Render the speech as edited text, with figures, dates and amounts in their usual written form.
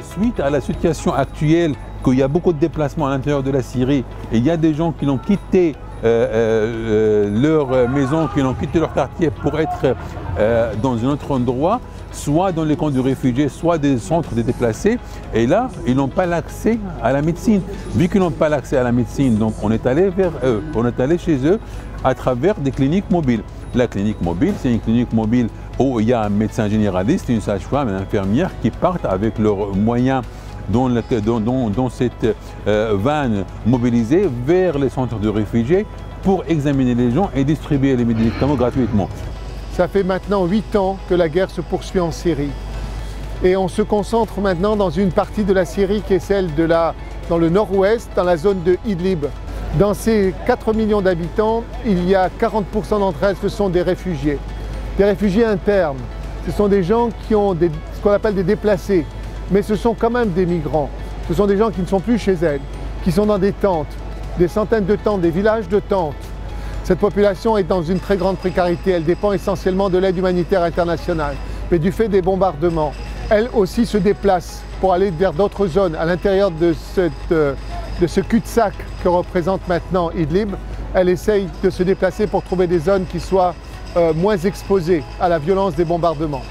suite à la situation actuelle, qu'il y a beaucoup de déplacements à l'intérieur de la Syrie, et il y a des gens qui ont quitté leur maison, qui ont quitté leur quartier pour être dans un autre endroit, soit dans les camps de réfugiés, soit des centres de déplacés. Et là, ils n'ont pas l'accès à la médecine. Vu qu'ils n'ont pas l'accès à la médecine, donc on est allé vers eux, on est allé chez eux à travers des cliniques mobiles. La clinique mobile, c'est une clinique mobile où il y a un médecin généraliste, une sage-femme, une infirmière qui partent avec leurs moyens dans cette vanne mobilisée vers les centres de réfugiés pour examiner les gens et distribuer les médicaments gratuitement. Ça fait maintenant 8 ans que la guerre se poursuit en Syrie. Et on se concentre maintenant dans une partie de la Syrie qui est celle dans le nord-ouest, dans la zone de Idlib. Dans ces 4 millions d'habitants, il y a 40% d'entre elles, ce sont des réfugiés internes. Ce sont des gens qui ont ce qu'on appelle des déplacés, mais ce sont quand même des migrants. Ce sont des gens qui ne sont plus chez elles, qui sont dans des tentes, des centaines de tentes, des villages de tentes. Cette population est dans une très grande précarité, elle dépend essentiellement de l'aide humanitaire internationale. Mais du fait des bombardements, elle aussi se déplace pour aller vers d'autres zones. À l'intérieur de ce cul-de-sac que représente maintenant Idlib, elle essaye de se déplacer pour trouver des zones qui soient moins exposées à la violence des bombardements.